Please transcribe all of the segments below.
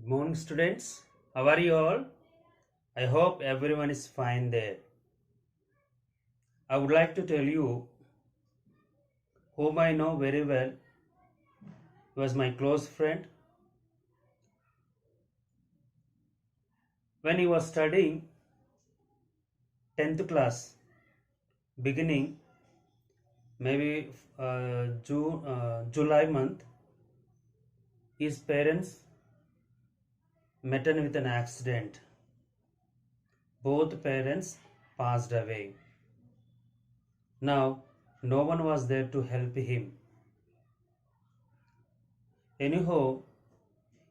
Good morning, students. How are you all? I hope everyone is fine there. I would like to tell you whom I know very well. He was my close friend. When he was studying 10th class, beginning maybe July month, his parents met with an accident. Both parents passed away. Now, no one was there to help him. Anyhow,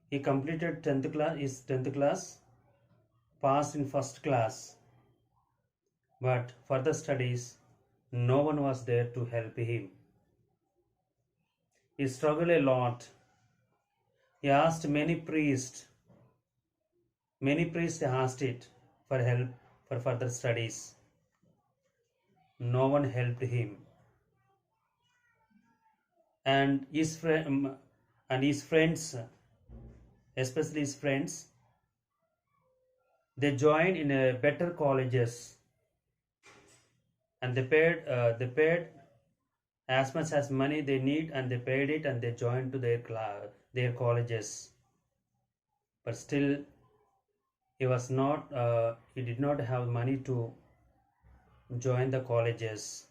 he completed 10th class, his 10th class, passed in first class, but further studies, no one was there to help him. He struggled a lot. He asked many priests asked it for help for further studies. No one helped him. And his friends, especially his friends, they joined in a better colleges, and they paid as much as money they need, and they paid it, and they joined to their colleges. But still, he did not have money to join the colleges.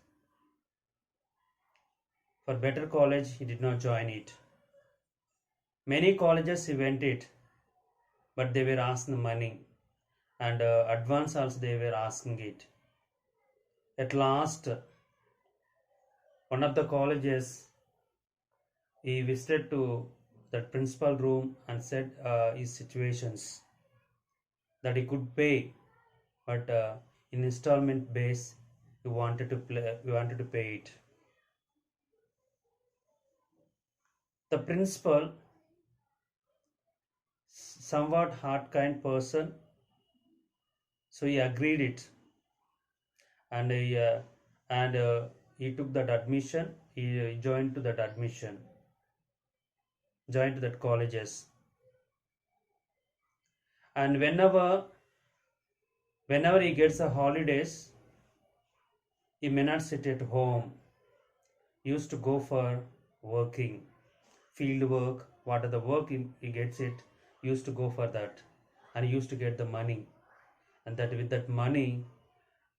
For better college, he did not join it. Many colleges he went it, but they were asking money, and advance also they were asking it. At last, one of the colleges, he visited to that principal room and said his situations, that he could pay, but in installment base we wanted to pay it. The principal, somewhat hard kind person, so he agreed it, and he took that admission. He joined to that admission, joined to that colleges, and whenever he gets the holidays, he may not sit at home. He used to go for working, field work, what are the work he gets it, he used to go for that, and he used to get the money, and that with that money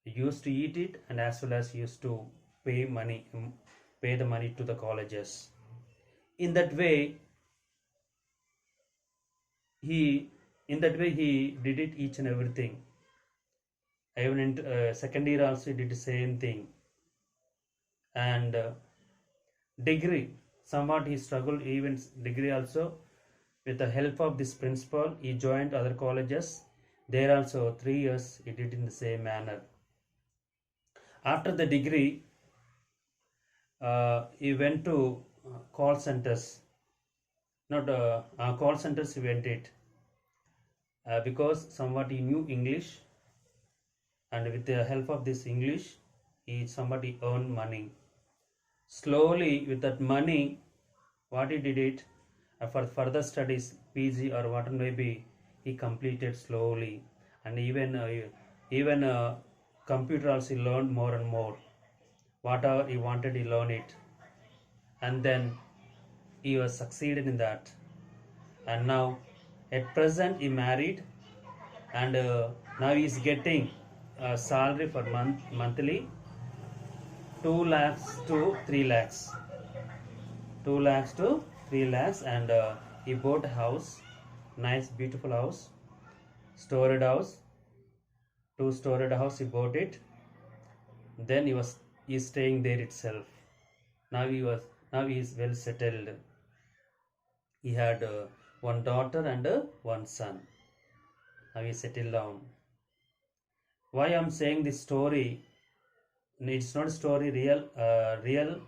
he used to eat it, and as well as he used to pay the money to the colleges. In that way, he he did it each and everything. Even in second year also he did the same thing, and degree, somewhat he struggled even degree also. With the help of this principal, he joined other colleges. There also 3 years he did in the same manner. After the degree, he went to call centers. Not call centers he went it because somewhat he knew English, and with the help of this English, somebody earned money. Slowly, with that money, what he did it for further studies, PG or what may be, he completed slowly, and even computer also he learned more and more. Whatever he wanted, he learned it, and then he was succeeded in that. And now, at present, he married, and now he is getting a salary for monthly 2 lakhs to 3 lakhs, 2 lakhs to 3 lakhs, and he bought a house, nice beautiful house, storage house, 2 storage house he bought it. Then he is staying there itself. Now he is well settled. He had one daughter and one son. Now he settled down. Why I'm saying this story? It's not a story, real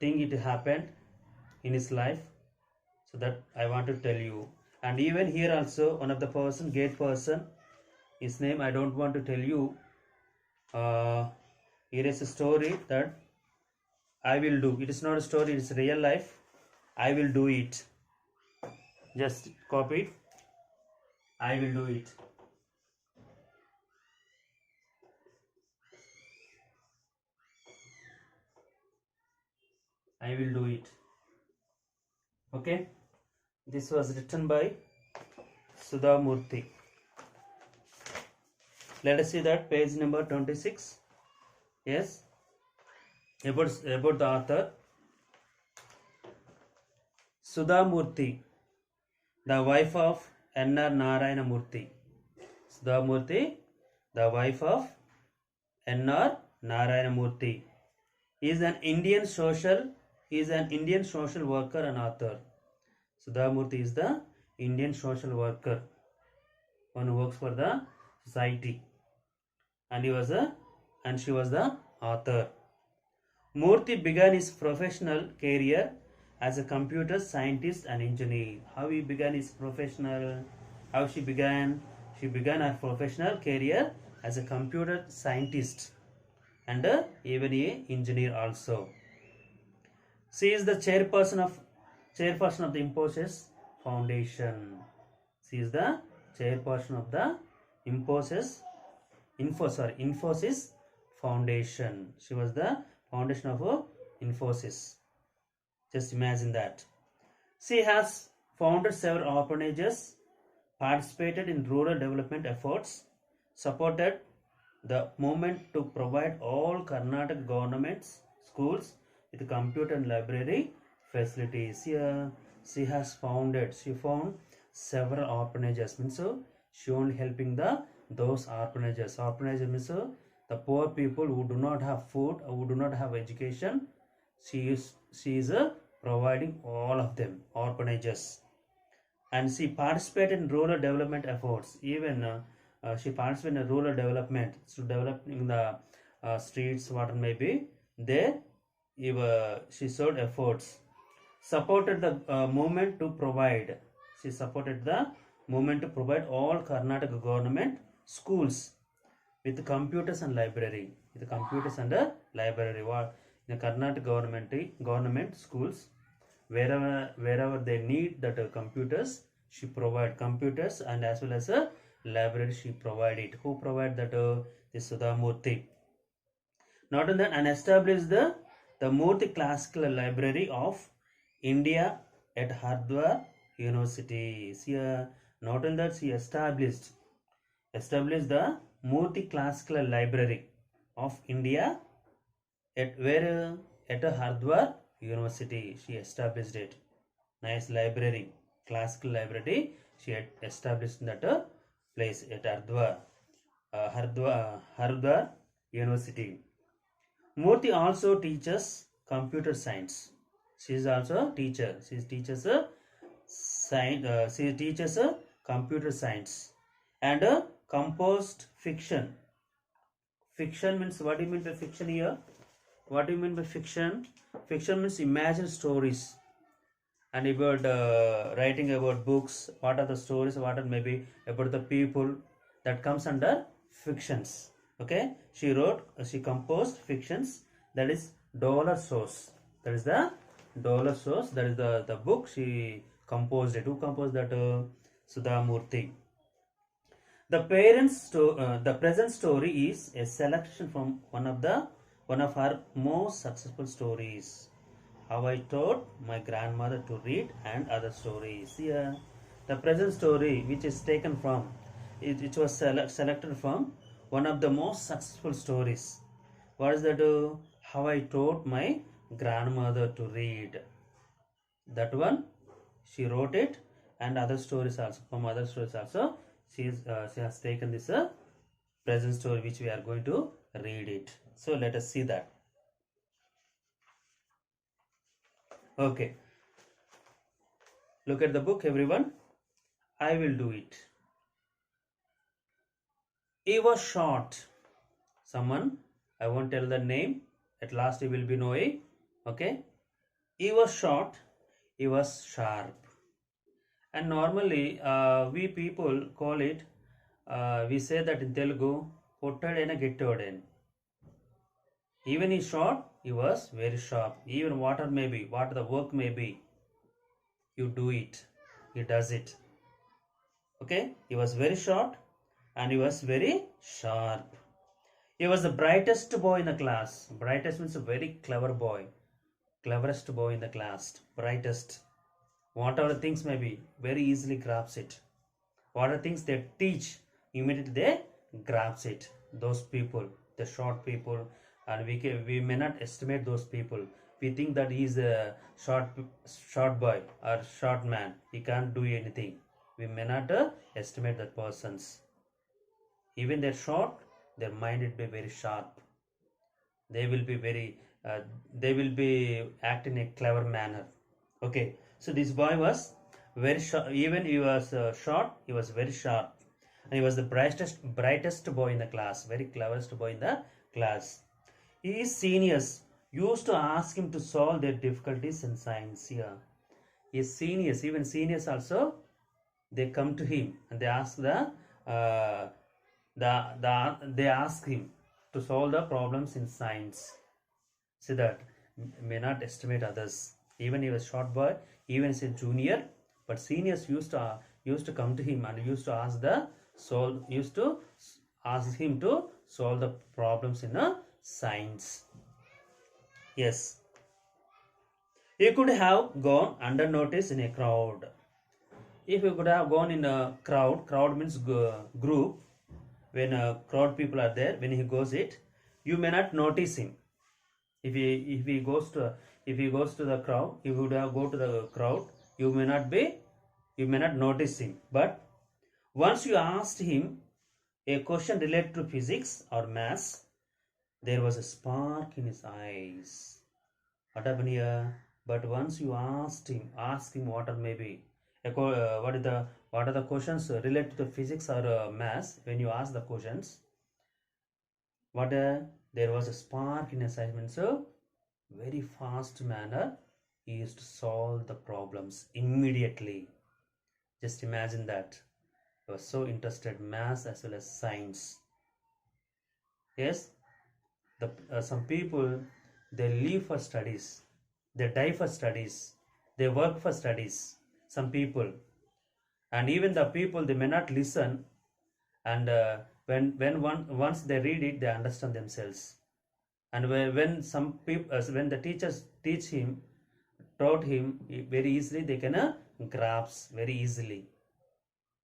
thing it happened in his life, so that I want to tell you. And even here also, one of the person, gate person, his name I don't want to tell you. Here is a story that I will do. It is not a story, it's real life. I will do it. Just copy it I will do it. I will do it. Okay. This was written by Sudha Murthy. Let us see that page number 26. Yes. About the author. Sudha Murthy, the wife of N.R. Narayana Murthy. Sudha Murthy, the wife of N.R. Narayana Murthy, is an Indian social worker and author. Sudha Murthy is the Indian social worker, one who works for the society, and she was the author. Murthy began his professional career as a computer scientist and engineer. How he began his professional? How she began? She began her professional career as a computer scientist and even a engineer also. She is the chairperson of the Infosys Foundation. She is the chairperson of the Infosys Foundation. She was the foundation of Infosys. Just imagine that. She has founded several orphanages, participated in rural development efforts, supported the movement to provide all Karnataka government schools with computer and library facilities. Here, she found several orphanages. Means she only helping those orphanages. Orphanages means the poor people who do not have food, who do not have education. She is providing all of them orphanages, and she participated in rural development efforts. Even she participated in rural development, so developing the streets, whatever may be there. She showed efforts, supported the movement to provide. She supported the movement to provide all Karnataka government schools with computers and library. With computers and a library. In the Karnataka government schools, wherever they need that computers, she provide computers, and as well as a library she provided. Who provide that? The Sudha Murthy. Not only that, and established the Murthy Classical Library of India at Hardwar University. Not only that, she established the Murthy Classical Library of India at where? At Hardwar University. She established it. Nice library, classical library. She had established in that place at Hardwar University. Murthy also teaches computer science. She is also a teacher. She teaches computer science and composed fiction. Fiction means, what do you mean by fiction here? What do you mean by fiction? Fiction means imagined stories, and about writing about books. What are the stories? What are maybe about the people? That comes under fictions. Okay, she composed fictions. That is Dollar Source. That is the Dollar Source. That is the book she composed it. Who composed that? Sudha Murthy. The present story is a selection from one of her most successful stories. How I taught my grandmother to read and other stories. Here, the present story, which is taken from, it was selected from one of the most successful stories. What is that? How I taught my grandmother to read. That one, she wrote it, and other stories also. From other stories also, she has taken this present story, which we are going to read it. So let us see that. Okay. Look at the book, everyone. I will do it. He was short. Someone, I won't tell the name. At last you will be knowing. Okay. He was short. He was sharp. And normally we people call it, we say that in Telugu, pottadena gettoden. Even he short, he was very sharp. Even what the work may be, you do it. He does it. Okay, he was very short and he was very sharp. He was the brightest boy in the class. Brightest means a very clever boy. Cleverest boy in the class. Brightest. Whatever things may be, very easily grabs it. Whatever things they teach, immediately they grabs it. Those people, the short people, and we may not estimate those people. We think that he is a short boy or short man. He can't do anything. We may not estimate that persons. Even they're short, their mind will be very sharp. They will be very. They will be act in a clever manner. Okay, so this boy was very short. Even he was short, he was very sharp, and he was the brightest boy in the class, very cleverest boy in the class. His seniors used to ask him to solve their difficulties in science. Yeah, his seniors, even seniors also, they come to him and they ask uh, they ask him to solve the problems in science. See that may not estimate others. Even he was short boy, even as a junior, but seniors used to come to him and used to ask him to solve the problems in a science. Yes, he could have gone under notice in a crowd. If he could have gone in a crowd means group. When a crowd people are there, when he goes it, you may not notice him. If he goes to the crowd, if he would have go to the crowd, you may not notice him. But once you asked him a question related to physics or maths, there was a spark in his eyes. What happened here? But once you ask him what are maybe what are the questions related to physics or maths. When you ask the questions, there was a spark in his eyes. So very fast manner he used to solve the problems immediately. Just imagine that. He was so interested in maths as well as science. Yes, some people, they live for studies, they die for studies, they work for studies. Some people, and even the people, they may not listen, and once they read it, they understand themselves. And when some people, when the teachers taught him very easily, they can grasp very easily.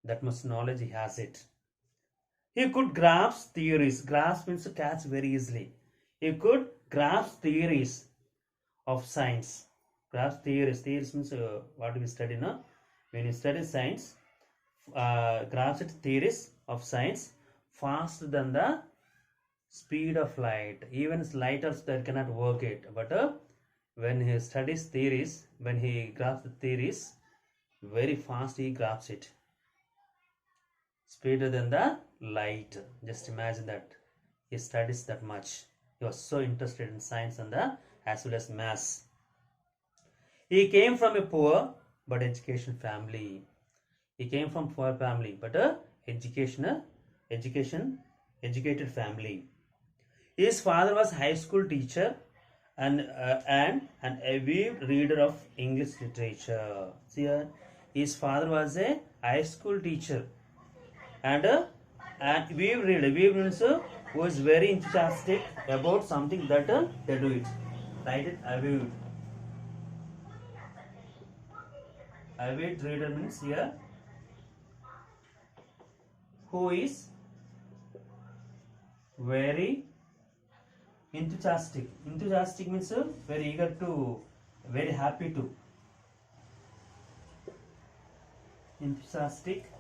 That much knowledge he has it. He could grasp theories. Grasp means to catch very easily. He could grasp theories of science. Grasp theories. Theories means what we study now. When you study science, grasp theories of science faster than the speed of light. Even light also cannot work it. But when he studies theories, when he grasps the theories, very fast he grasps it. Speeder than the light. Just imagine that. He studies that much. He was so interested in science and as well as maths. He came from a poor but education family. He came from poor family but educated family. His father was high school teacher and an avid reader of English literature. See here, his father was a high school teacher and we read. We means who is very enthusiastic about something that they do it. Write it. Avid reader means here who is very enthusiastic. Enthusiastic means very eager to, very happy to. Enthusiastic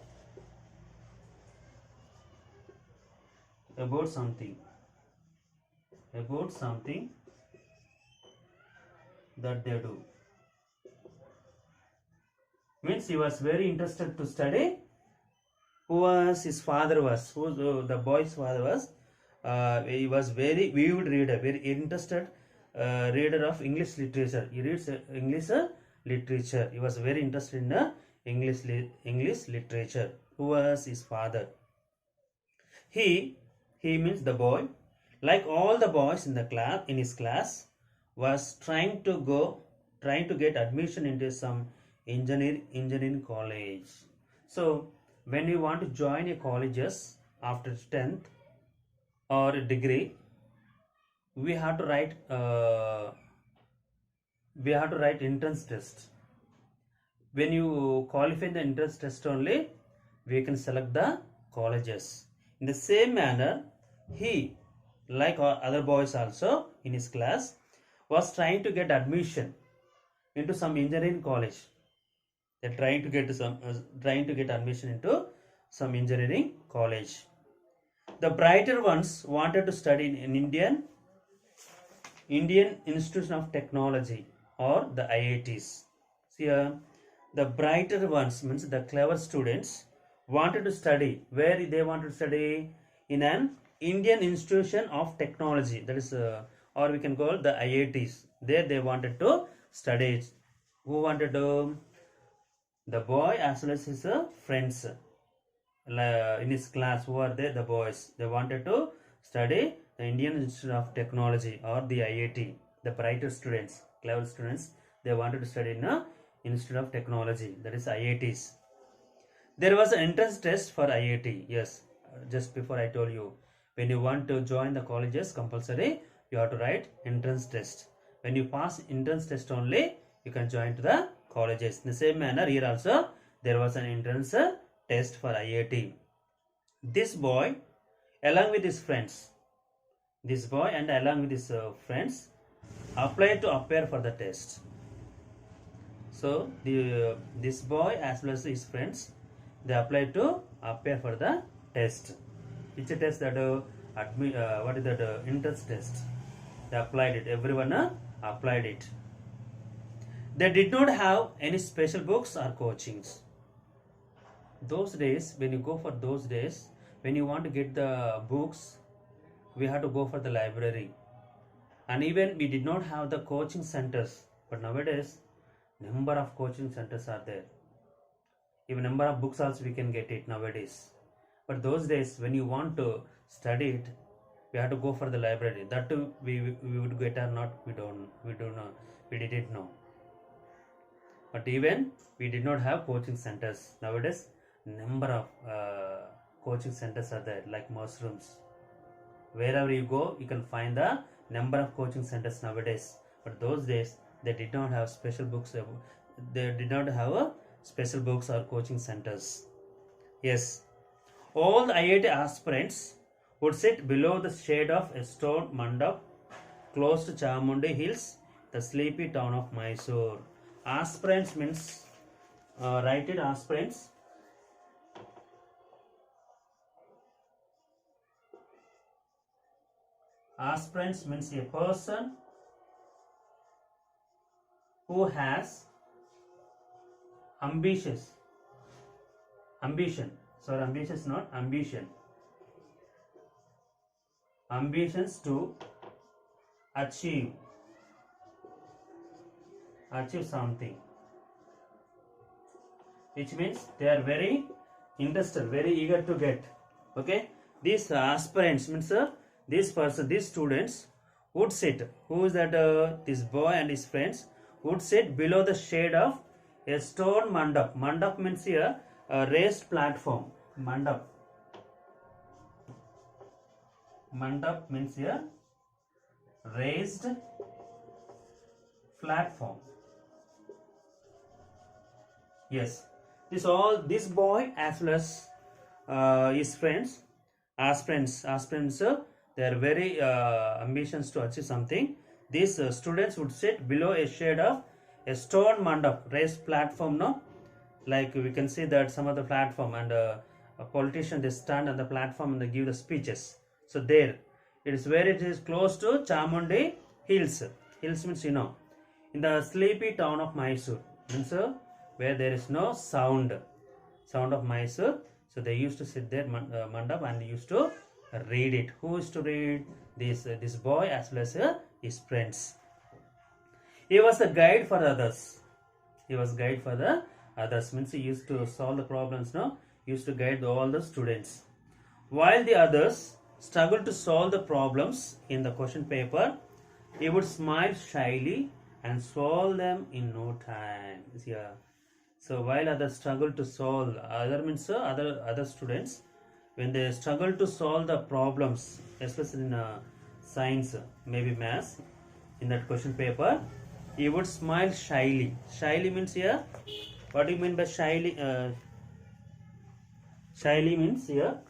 about something that they do. Means he was very interested to study. Who was his father was? Who the boy's father was? He was very vivid reader, very interested reader of English literature. He reads English literature. He was very interested in English literature. Who was his father? He means the boy, like all the boys in the class, in his class, was trying to get admission into some engineering college. So when you want to join a colleges after 10th or a degree, we have to write entrance test. When you qualify the entrance test only, we can select the colleges. In the same manner, he, like other boys also in his class, was trying to get admission into some engineering college. They're trying to get admission into some engineering college. The brighter ones wanted to study in Indian Institution of Technology, or the IITs. See here, the brighter ones means the clever students wanted to study. Where they wanted to study? In an Indian Institution of Technology. That is, or we can call the IITs. There they wanted to study. Who wanted to? The boy as well as his friends in his class. Who are there? The boys. They wanted to study the Indian Institute of Technology, or the IIT. The brighter students, clever students, they wanted to study in a Institute of Technology, that is IITs. There was an entrance test for IIT. Yes, just before I told you, when you want to join the colleges, compulsory you have to write entrance test. When you pass entrance test only, you can join to the colleges. In the same manner, here also there was an entrance test for IIT. This boy, along with his friends, applied to appear for the test. So this boy as well as his friends, they applied to appear for the test. Which test? That what is that? Entrance test. They applied it. Everyone applied it. They did not have any special books or coachings. Those days, when you go for those days, when you want to get the books, we had to go for the library. And even we did not have the coaching centers. But nowadays, number of coaching centers are there. Even number of books also we can get it nowadays. But those days, when you want to study it, we had to go for the library. That too, we would get or not, we don't know. We didn't know. But even we did not have coaching centers. Nowadays, number of coaching centers are there, like mushrooms. Wherever you go, you can find the number of coaching centers nowadays. But those days, they did not have special books. They did not have special books or coaching centers. Yes, all the IIT aspirants would sit below the shade of a stone mandap close to Chamundi Hills, the sleepy town of Mysore. Aspirants means, write it, aspirants. Aspirants means a person who has ambitions to achieve something, which means they are very interested, very eager to get. Okay, these aspirants means these students would sit. Who is that? This boy and his friends would sit below the shade of a stone mandap. Mandap means here a raised platform. Mandap means here raised platform. Yes, this boy as well as his friends, aspirants, they are very ambitious to achieve something. These students would sit below a shade of a stone mandap, raised platform. No, like we can see that some of the platform, and a politician, they stand on the platform and they give the speeches. So there, it is where it is close to Chamundi Hills. Hills means in the sleepy town of Mysore. Means where there is no sound of Mysore. So they used to sit there mandap and used to read it. Who used to read? This boy as well as his friends. He was a guide for others. Means he used to solve the problems. No, he used to guide all the students. While the others struggled to solve the problems in the question paper, he would smile shyly and solve them in no time. Yeah. So while others struggle to solve, other means other students, when they struggle to solve the problems, especially in science, maybe maths, in that question paper, he would smile shyly. Shyly means here, what do you mean by shyly? Shyly means here,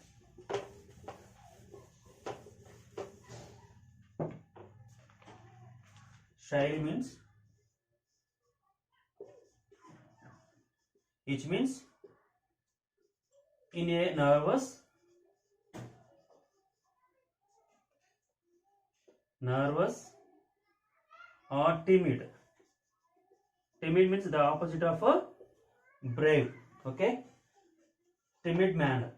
shyly means, which means in a nervous or timid. Timid means the opposite of a brave. Okay, timid manner.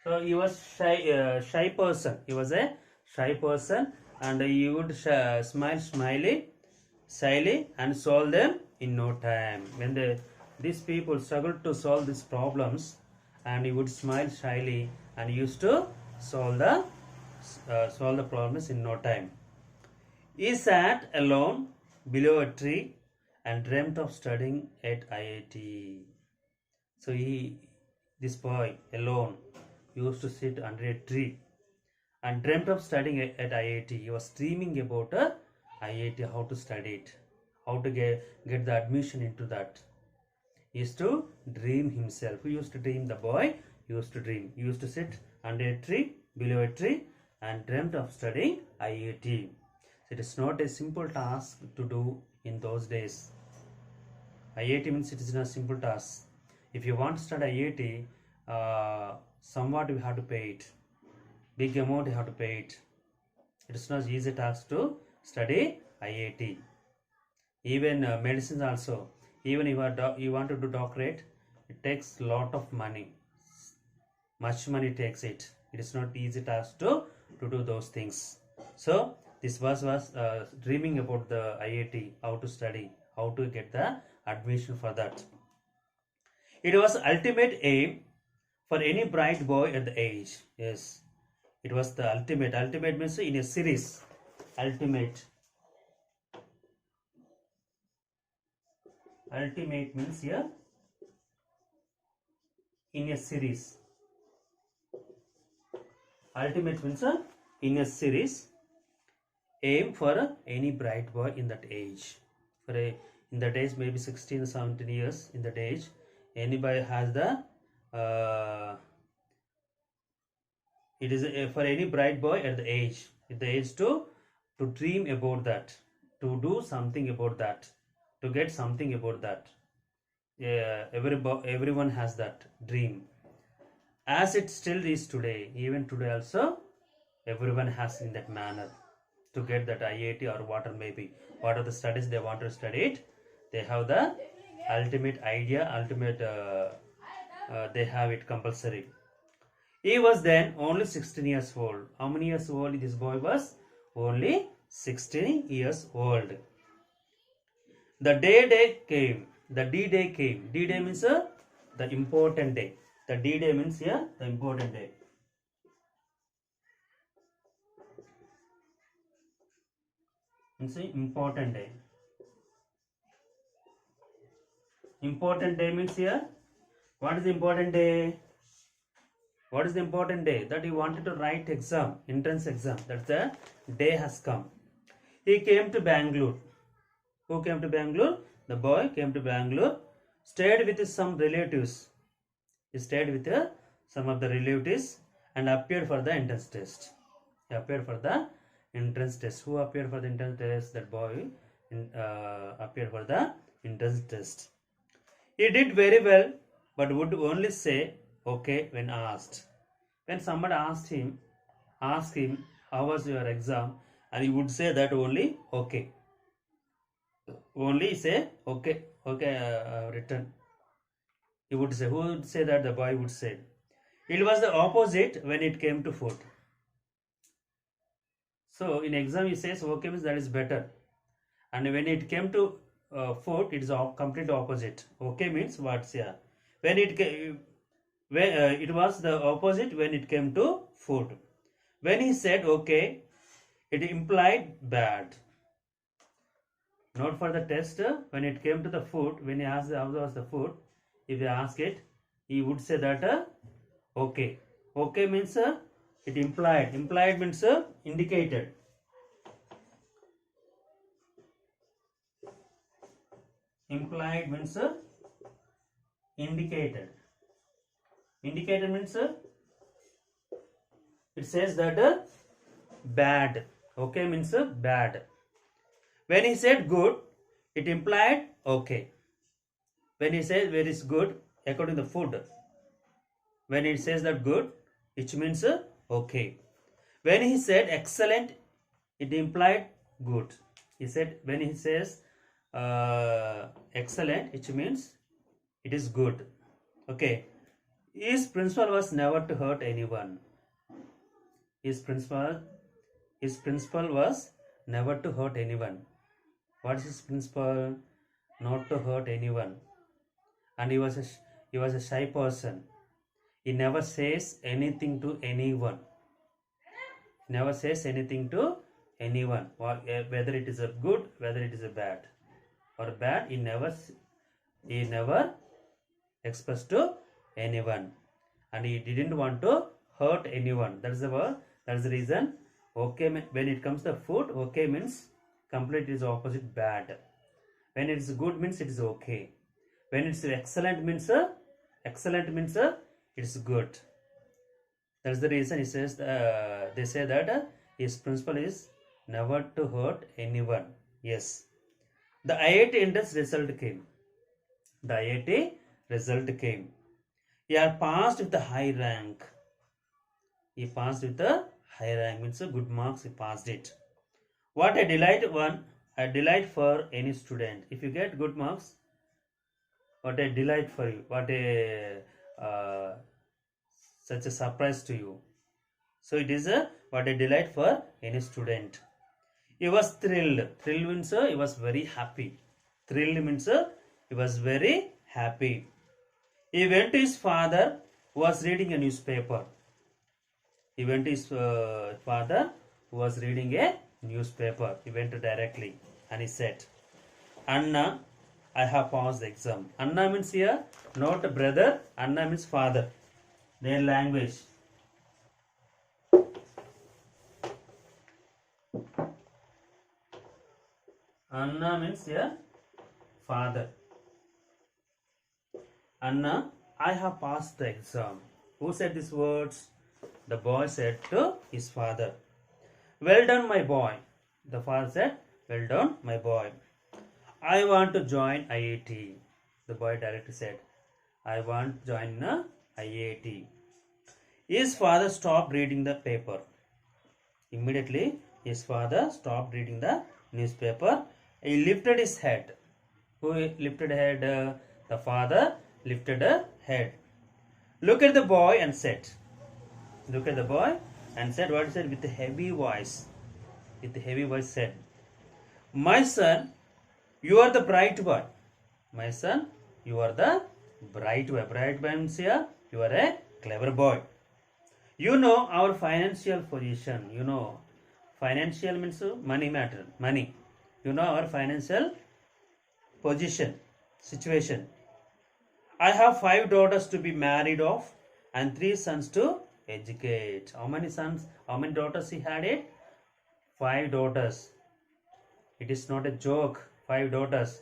So he was shy person. He was a shy person, and he would smile shyly, and solve them in no time. When these people struggled to solve these problems, and he would smile shyly and used to solve the problems in no time. He sat alone below a tree and dreamt of studying at IIT. So this boy alone used to sit under a tree and dreamt of studying at IIT. He was dreaming about IIT, how to study it, how to get the admission into that. He used to dream himself. He used to dream, the boy used to dream. He used to sit under a tree, below a tree, and dreamt of studying IIT. So it is not a simple task to do in those days. IIT means it is not a simple task. If you want to study IIT, somewhat you have to pay it. Big amount you have to pay it. It is not easy task to study IIT. Even medicines also. Even if you want to do doctorate, it takes lot of money. Much money takes it. It is not easy task to do those things. So this was dreaming about the IIT, how to study, how to get the admission for that. It was ultimate aim for any bright boy at the age. Yes, it was the ultimate. Ultimate means in a series. Ultimate. Ultimate means here in a series. Ultimate means in a series. Aim for any bright boy in that age. In that age, maybe 16 or 17 years in that age, anybody has the it is for any bright boy at the age to dream about that, to do something about that, to get something about that. Everyone has that dream, as it still is today. Even today also, everyone has in that manner to get that IIT or what are the studies they want to study it. They have the ultimate idea, they have it compulsory. He was then only 16 years old. How many years old this boy was? Only 16 years old. The D-Day came. The D-Day came. D-Day means the important day. The D-Day means here the important day. Means important day. Important day means here. What is the important day? What is the important day? That he wanted to write exam, entrance exam. That's the day has come. He came to Bangalore. Who came to Bangalore? The boy came to Bangalore, stayed with some relatives. He stayed with some of the relatives and appeared for the entrance test. He appeared for the entrance test. Who appeared for the entrance test? That boy appeared for the entrance test. He did very well, but would only say okay when asked. When somebody asked him, how was your exam, and he would say that only okay. Only say okay, written. He would say. Who would say that? The boy would say. It was the opposite when it came to food. So in exam he says okay means that is better, and when it came to food, it is complete opposite. Okay means what's here. When it was the opposite when it came to food. When he said okay, it implied bad. Note for the test, when it came to the food, when he asked how was the food, if you ask it, he would say that okay. Okay means it implied. Implied means indicated. Implied means indicated. Indicated means it says that bad. Okay means bad. When he said good, it implied okay. When he says where is good, according to the food, when it says that good, it means okay. When he said excellent, it implied good. He said when he says excellent, it means it is good. Okay. His principle was never to hurt anyone. His principle was never to hurt anyone. What is his principle? Not to hurt anyone. And he was a shy person. He never says anything to anyone. Never says anything to anyone. Whether it is a good, whether it is a bad. Or bad, he never expressed to anyone. And he didn't want to hurt anyone. That's the reason. Okay, when it comes to food, okay means complete is opposite bad. When it is good means it is okay. When it's excellent means it is good. That's the reason he says they say that his principle is never to hurt anyone. Yes. The IIT entrance result came. The IIT result came. He had passed with a high rank. He passed with a high rank means good marks. He passed it. What a delight for any student. If you get good marks, what a delight for you. What a such a surprise to you. So it is what a delight for any student. He was thrilled. Thrilled means he was very happy. Thrilled means he was very happy. He went to his father who was reading a newspaper. He went to his father who was reading a newspaper. He went directly and he said, Anna, I have passed the exam. Anna means here not brother. Anna means father. Their language. Anna means here father. Anna, I have passed the exam. Who said these words? The boy said to his father. Well done, my boy. The father said, well done, my boy. I want to join IIT. The boy directly said, I want to join IIT. His father stopped reading the paper. Immediately, his father stopped reading the newspaper. He lifted his head. Who lifted head? The father lifted a head. Look at the boy and said. Look at the boy and said what he said with a heavy voice. With a heavy voice said, my son, you are the bright boy. My son, you are the bright boy. Bright boy means here, you are a clever boy. You know our financial position. You know, financial means money matter. Money. You know our financial position, situation. I have 5 daughters to be married off and 3 sons to educate. How many sons? How many daughters he had it? 5 daughters. It is not a joke. 5 daughters.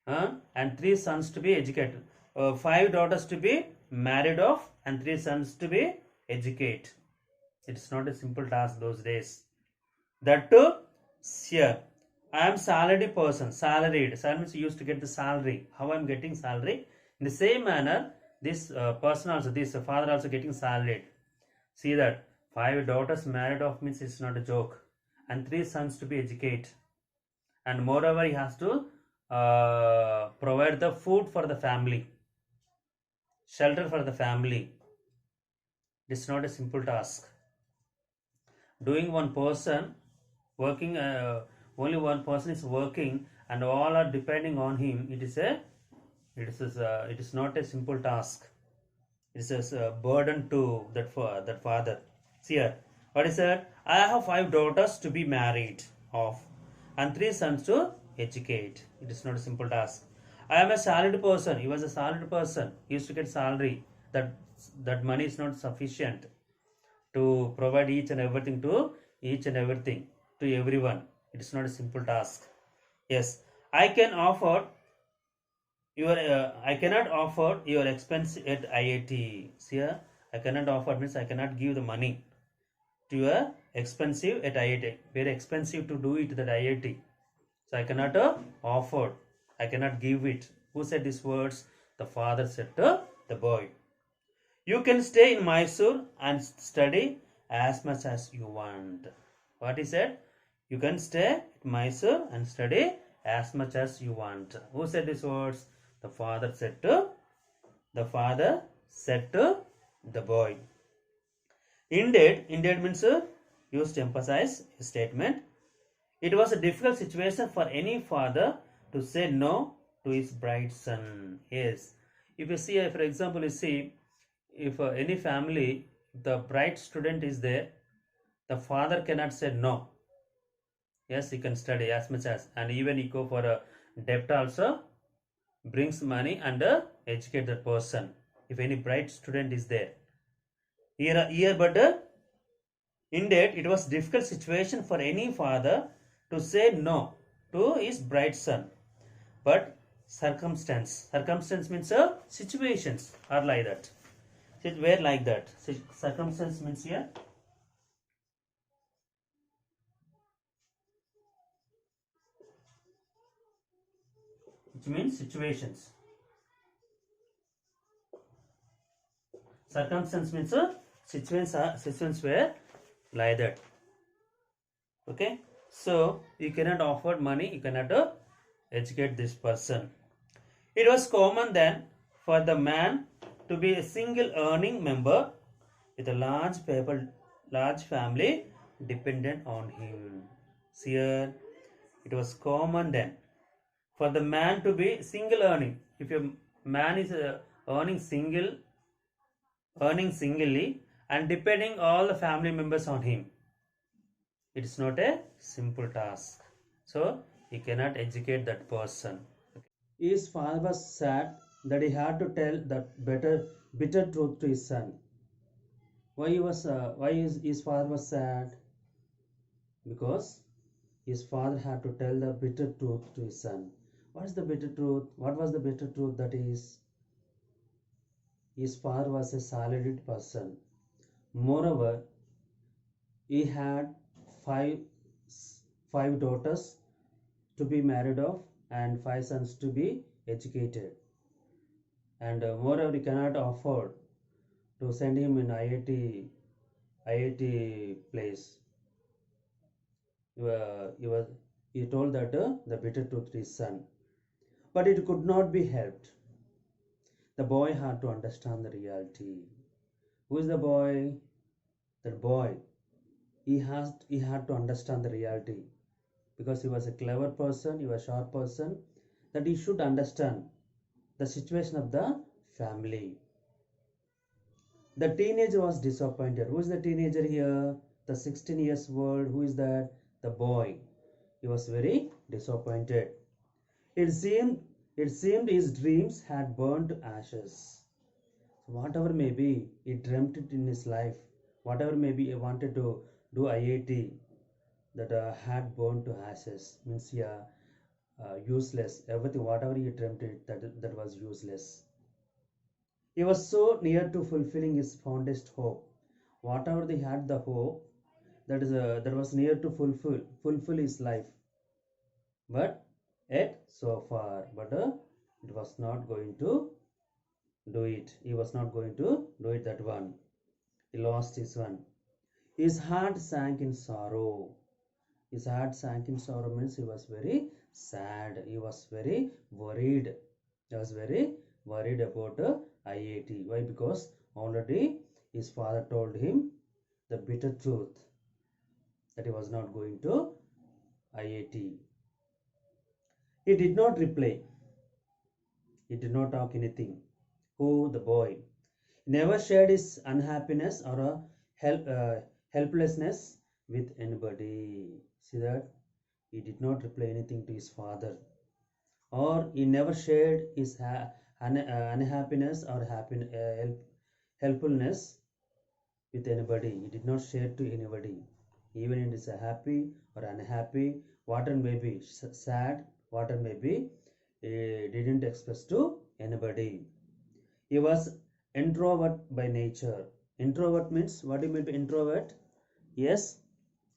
And 3 sons to be educated. 5 daughters to be married off and 3 sons to be educate. It's not a simple task those days. That too, here. I am salaried person. Salaried. Salary means you used to get the salary. How I am getting salary? In the same manner, this person also, this father also getting salaried. See that 5 daughters married off means it's not a joke. And 3 sons to be educate. And moreover, he has to provide the food for the family. Shelter for the family. It's not a simple task. Doing one person, working, only one person is working and all are depending on him. It is not a simple task. It is a burden to that father. See here, what is that? I have 5 daughters to be married off and 3 sons to educate. It is not a simple task. I am a salaried person. He was a salaried person. He used to get salary. That money is not sufficient to provide each and everything to each and everything to everyone. It is not a simple task. Yes, I can offer your. I cannot offer your expense at IIT. See here, I cannot offer means I cannot give the money to your expensive at IIT. Very expensive to do it at IIT. So I cannot offer. I cannot give it. Who said these words? The father said to the boy. You can stay in Mysore and study as much as you want. What he said? You can stay at Mysore and study as much as you want. Who said these words? The father said to the boy. Indeed means used to emphasize a statement. It was a difficult situation for any father to say no to his bright son. Yes. If you see, for example, you see, if any family, the bright student is there, the father cannot say no. Yes, he can study as much as, and even he go for a debt also, brings money and educate that person. If any bright student is there. Here, but indeed, it was difficult situation for any father to say no to his bright son. But circumstance means situations are like that. It were like that. Circumstance means here. Which means situations. Circumstance means situations were like that. Okay. So you cannot offer money. You cannot educate this person. It was common then for the man to be a single earning member with a large family dependent on him. See here, it was common then for the man to be single earning. If a man is earning singly and depending all the family members on him, it is not a simple task. So he cannot educate that person. His father was sad that he had to tell that bitter truth to his son. Why his father was sad? Because his father had to tell the bitter truth to his son. What is the bitter truth? What was the bitter truth? That is, his father was a salaried person. Moreover, he had five daughters to be married off and 5 sons to be educated. And moreover, he cannot afford to send him in IIT place. He told that the bitter truth to his son. But it could not be helped. The boy had to understand the reality. Who is the boy? That boy. He had to understand the reality. Because he was a clever person, he was a sharp person, that he should understand the situation of the family. The teenager was disappointed. Who is the teenager here? The 16 years old. Who is that? The boy. He was very disappointed. It seemed his dreams had burned to ashes. Whatever may be, he dreamt it in his life. Whatever maybe he wanted to do IIT, that had burned to ashes. Means useless. Everything, whatever he dreamt it, that was useless. He was so near to fulfilling his fondest hope. Whatever he had the hope, that was near to fulfill his life. But yet so far, but it was not going to do it. He was not going to do it. That one, he lost his one. His heart sank in sorrow. His heart sank in sorrow means he was very sad. He was very worried. He was very worried about IIT. Why? Because already his father told him the bitter truth that he was not going to IIT. He did not reply. He did not talk anything. Who? The boy. He never shared his unhappiness or helplessness with anybody. See that? He did not reply anything to his father, or he never shared his unhappiness or helpfulness with anybody. He did not share to anybody, even it is happy or unhappy, whatever may be sad, whatever may be, he didn't express to anybody. He was introvert by nature. Introvert means, what do you mean by introvert? Yes,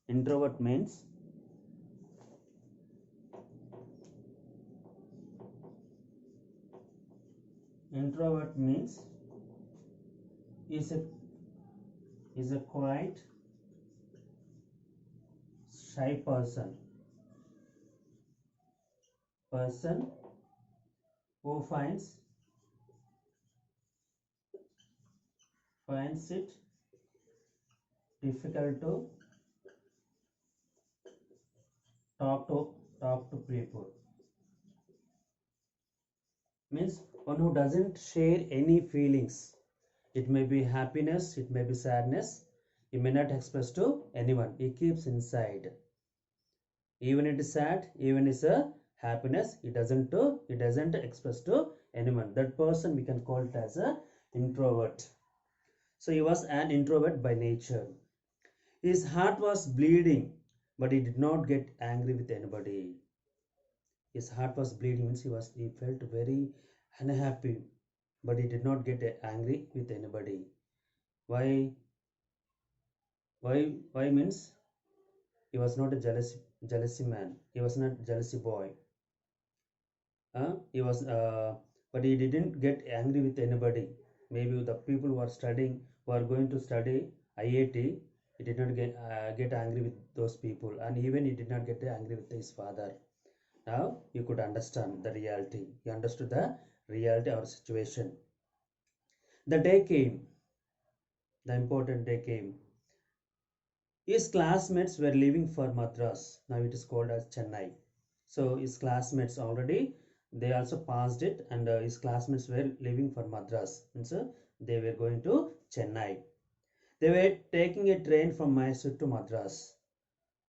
introvert means is a quiet, shy person who finds it difficult to talk to people. Means one who doesn't share any feelings. It may be happiness, it may be sadness. He may not express to anyone. He keeps inside. Even it is sad, even it's a happiness, it doesn't express to anyone. That person we can call it as a introvert. So he was an introvert by nature. His heart was bleeding, but he did not get angry with anybody. His heart was bleeding means he felt very unhappy, but he did not get angry with anybody. Why? Why means he was not a jealousy man. He was not jealousy boy. He was, but he didn't get angry with anybody. Maybe the people who are studying, who are going to study IIT, he did not get angry with those people, and even he did not get angry with his father. Now you could understand the reality. You understood the reality of our situation. The day came. The important day came. His classmates were leaving for Madras. Now it is called as Chennai. So his classmates already, they also passed it, and his classmates were leaving for Madras. And so they were going to Chennai. They were taking a train from Mysore to Madras.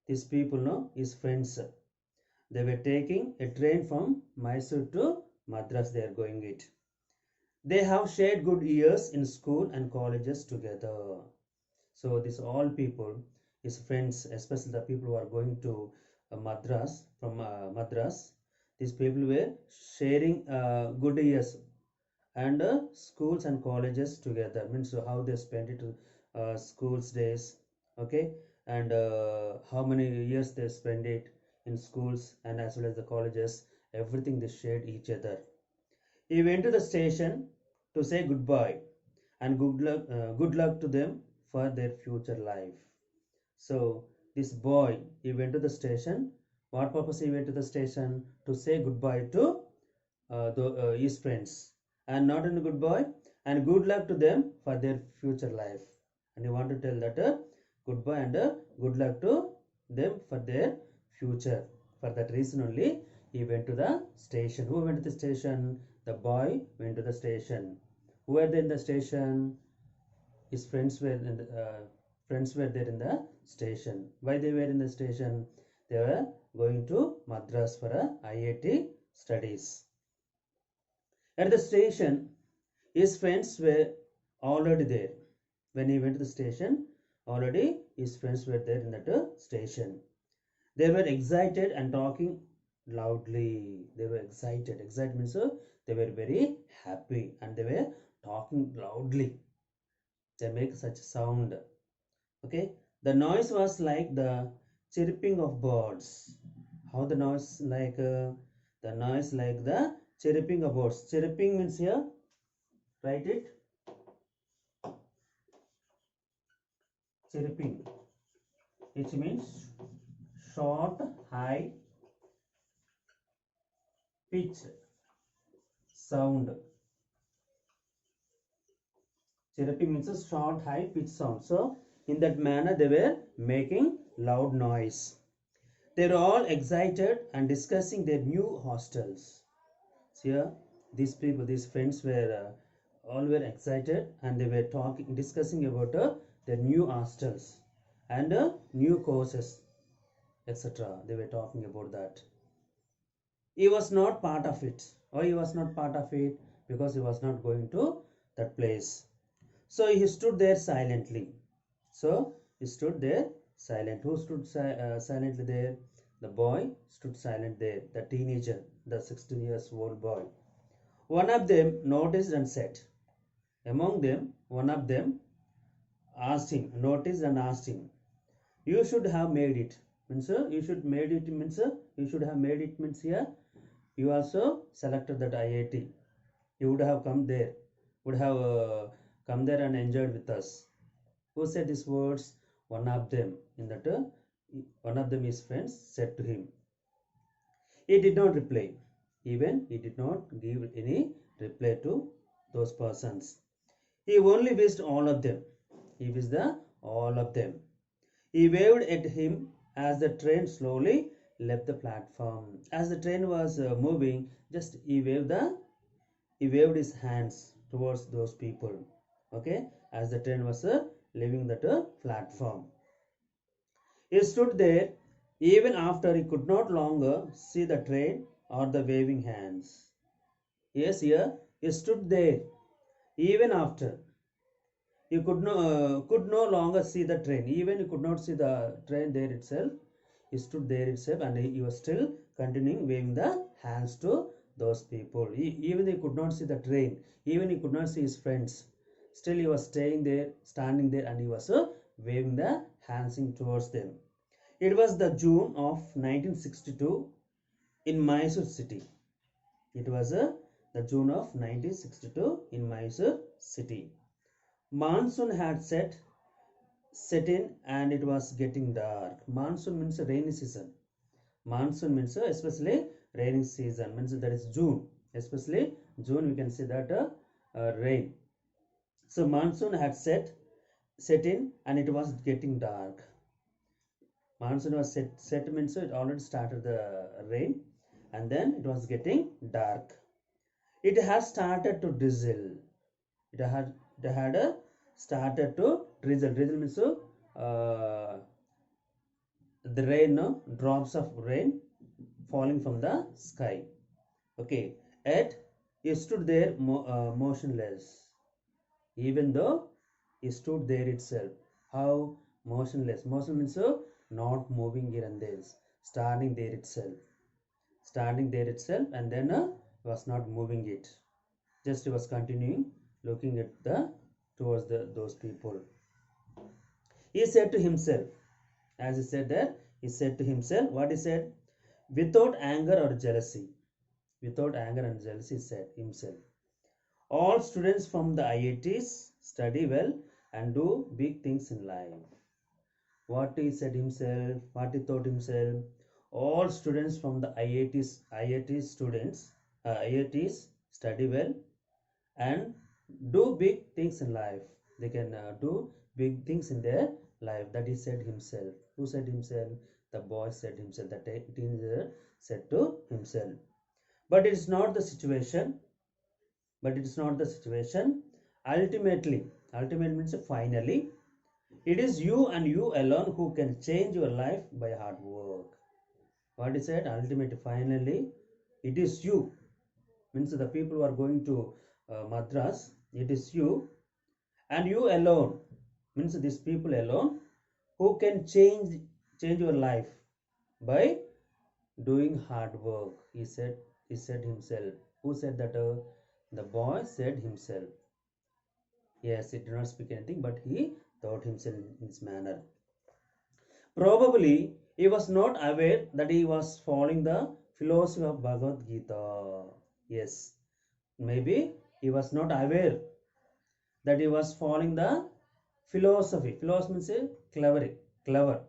These people, know his friends. They were taking a train from Mysore to Madras. They are going it. They have shared good years in school and colleges together. So these all people, his friends, especially the people who are going to Madras, these people were sharing good years and schools and colleges together. Means how they spent it, schools days, okay, and how many years they spend it in schools and as well as the colleges. Everything they shared each other. He went to the station to say goodbye and good luck to them for their future life. So this boy, he went to the station. What purpose he went to the station? To say goodbye to his friends, and not only goodbye and good luck to them for their future life. And he want to tell that goodbye and good luck to them for their future. For that reason only he went to the station. Who went to the station? The boy went to the station. Who were there in the station? His friends were there in the station. Why they were in the station? They were going to Madras for a IIT studies. At the station, his friends were already there. When he went to the station, already his friends were there in that station. They were excited and talking loudly. They were excited. Excited means they were very happy and they were talking loudly. They make such sound. Okay, the noise was like the chirping of birds. How the noise like the noise like the chirping of birds. Chirping means here, write it. Chirping, which means short, high pitch sound. Chirping means a short, high pitch sound. So in that manner they were making loud noise. They were all excited and discussing their new hostels. So here, these people, these friends were all were excited and they were discussing about their new hostels and new courses. etc. They were talking about that. He was not part of it. Why he was not part of it? Because he was not going to that place. So he stood there silently. So he stood there silent. Who stood silently there? The boy stood silent there. The teenager, the 16 years old boy. One of them noticed and said. Among them, one of them noticed and asked him, "You should have made it." Means you should made it means you should have made it means here you also selected that IIT. You would have come there, would have come there and enjoyed with us. Who said these words? One of them. In that, one of them, his friends, said to him. He did not reply. Even he did not give any reply to those persons. He only wished all of them. He wished all of them. He waved at him as the train slowly left the platform. As the train was moving, just he waved his hands towards those people. Okay, as the train was leaving that platform. He stood there even after he could not longer see the train or the waving hands. Yes, here he stood there even after he could no longer see the train. Even he could not see the train there itself. He stood there itself and he was still continuing waving the hands to those people. Even he could not see the train. Even he could not see his friends. Still he was staying there, standing there, and he was waving the hands towards them. It was the June of 1962 in Mysore city. It was the June of 1962 in Mysore city. Monsoon had set in and it was getting dark. Monsoon means rainy season. Monsoon means especially rainy season. Means that is June. Especially June, we can see that rain. So monsoon had set in and it was getting dark. Monsoon was set means it already started the rain and then it was getting dark. It had started to drizzle. It had started to drizzle. Drizzle means the rain, no? Drops of rain falling from the sky. Okay, yet he stood there motionless, even though he stood there itself. How motionless? Motion means not moving here and there, standing there itself, and then was not moving it. Just he was continuing looking at the towards those people. He said to himself, as he said that, he said to himself, what he said, without anger or jealousy. Without anger and jealousy, said himself. All students from the IITs study well and do big things in life. What he said himself, what he thought himself. All students from the IITs study well and do big things in life. They can do big things in their life. That he said himself. Who said himself? The boy said himself. The teenager said to himself. But it is not the situation. Ultimately, ultimate means finally, it is you and you alone who can change your life by hard work. What is it? Ultimately, finally, it is you. Means the people who are going to Madras, it is you and you alone. Means these people alone who can change your life by doing hard work. He said himself. Who said that? The boy said himself. Yes, he did not speak anything, but he thought himself in this manner. Probably he was not aware that he was following the philosophy of Bhagavad Gita. Yes, maybe he was not aware that he was following the philosophy. Philosophy means clever.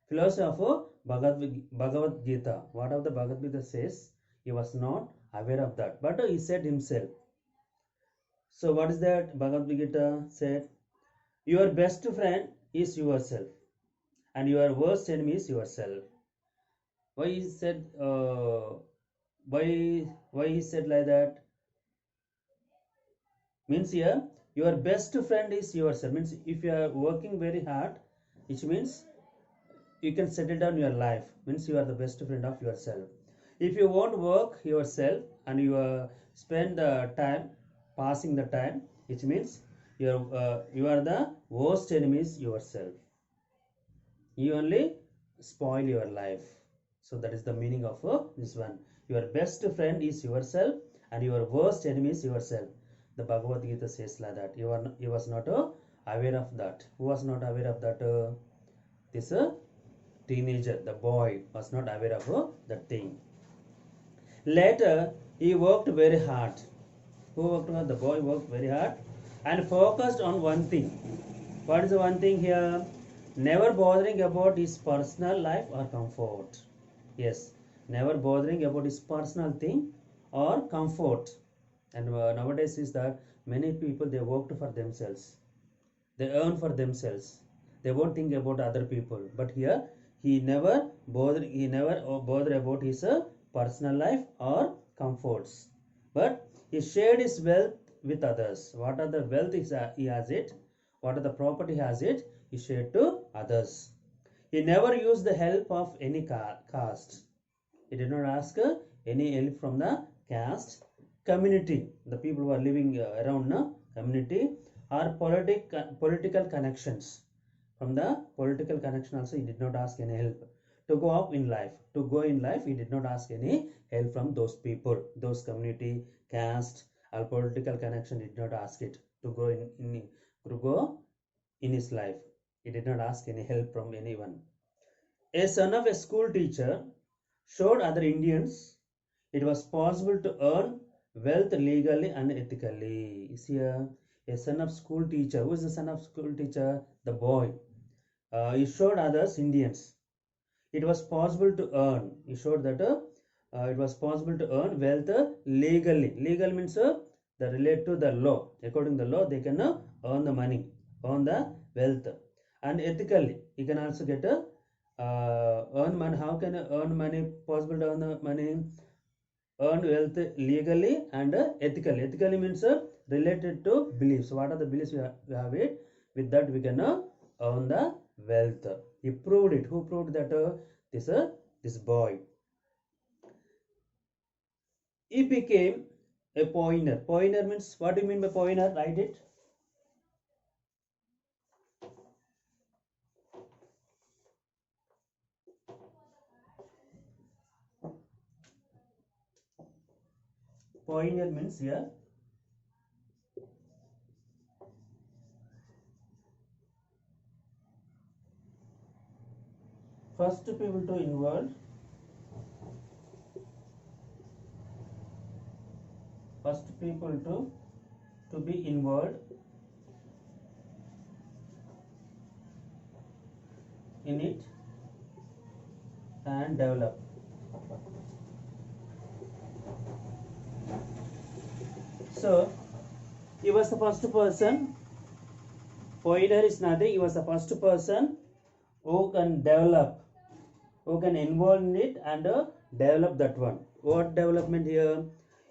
Philosophy of Bhagavad Gita. Whatever the Bhagavad Gita says, he was not aware of that. But he said himself. So what is that? Bhagavad Gita said, your best friend is yourself and your worst enemy is yourself. Why he said why he said like that? Means here your best friend is yourself. Means if you are working very hard, which means you can settle down your life, means you are the best friend of yourself. If you won't work yourself and you spend the time passing the time, which means you are the worst enemies yourself. You only spoil your life. So that is the meaning of this one. Your best friend is yourself and your worst enemy is yourself. The Bhagavad Gita says like that. You was not aware of that. Who was not aware of that? This teenager, the boy, was not aware of that thing. Later, he worked very hard. Who worked hard? The boy worked very hard and focused on one thing. What is the one thing here? Never bothering about his personal life or comfort. Yes, never bothering about his personal thing or comfort. And nowadays is that many people, they worked for themselves. They earn for themselves. They won't think about other people. But here, he never bother about his personal life or comforts. But he shared his wealth with others. What are the wealth he has it? What are the property he has it? He shared to others. He never used the help of any caste. He did not ask any help from the caste, community, the people who are living around the community, or political connections. From the political connection also, he did not ask any help. To go up in life, to go in life, he did not ask any help from those people, those community, caste, or political connection. He did not ask it to go to go in his life. He did not ask any help from anyone. A son of a school teacher showed other Indians it was possible to earn wealth legally and ethically. Is here a son of school teacher. Who is the son of school teacher? The boy. He showed others Indians it was possible to earn. He showed that it was possible to earn wealth legally. Legal means the relate to the law. According to the law, they can earn the money, earn the wealth, and ethically, you can also get earn money. How can you earn money? Possible to earn the money, earn wealth legally and ethically. Ethically means related to beliefs. What are the beliefs we have it? With that, we can earn the wealth. He proved it. Who proved that? This boy. He became a poiner. Poiner means, what do you mean by poiner? Write it. Poiner means here. First people to involve. First people to be involved in it and develop. So he was the first person. Poiner is nothing. He was the first person who can develop, who can involve in it and develop that one. What development here?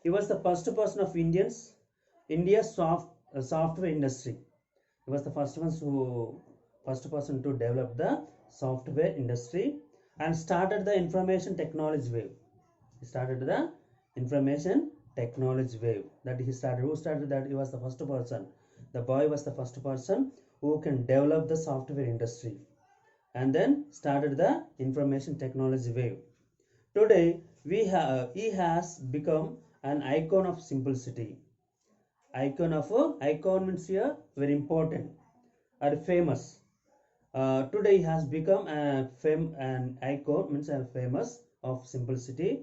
He was the first person of India's software industry. He was the first person to develop the software industry and started the information technology wave. He started the information technology wave. That he started. Who started that? He was the first person. The boy was the first person who can develop the software industry and then started the information technology wave. Today, he has become an icon of simplicity. Icon means here very important or famous. Today, he has become an icon means a famous of simplicity,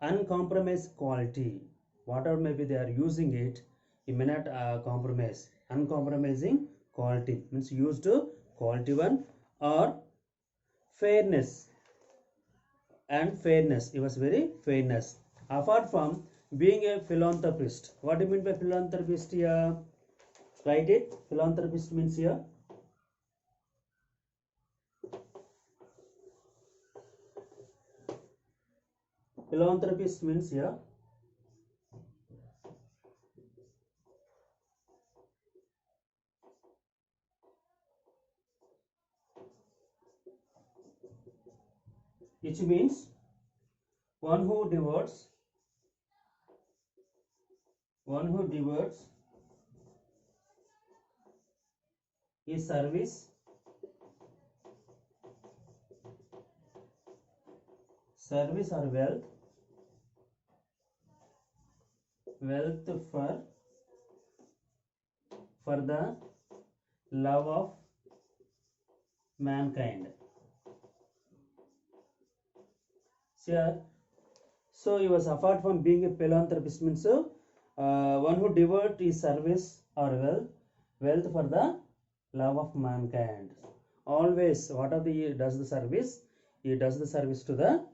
uncompromised quality. Whatever maybe they are using it, he may not compromise. Uncompromising quality means used quality one, or fairness. And fairness, he was very fairness. Apart from being a philanthropist, what do you mean by philanthropist here? Write it. Philanthropist means here, philanthropist means here, which means one who devotes his service or wealth for the love of mankind. Sure. So he was, apart from being a philanthropist, means one who devote his service or wealth for the love of mankind. Always, whatever he does the service, he does the service to the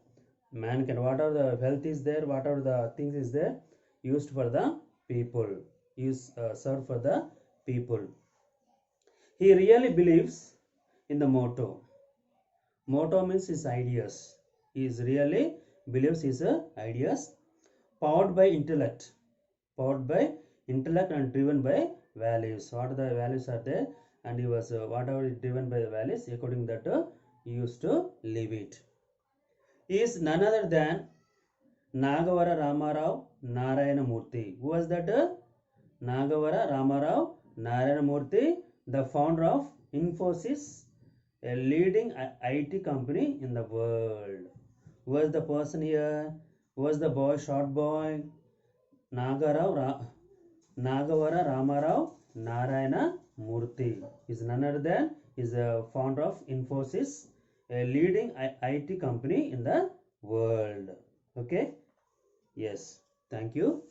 mankind. Whatever the wealth is there, whatever the things is there, used for the people, served for the people. He really believes in the motto. Motto means his ideas. He is really believes his ideas, powered by intellect and driven by values. What the values are there, and he was whatever is driven by the values, according that he used to live it. He is none other than Nagavara Ramarao Narayana Murthy. Who was that? Nagavara Ramarao Narayana Murthy, the founder of Infosys, a leading IT company in the world. Who was the person here? Who was the boy, short boy? Nagavara Ramarao Narayana Murthy is none other than is a founder of Infosys, a leading IT company in the world. Okay. Yes. Thank you.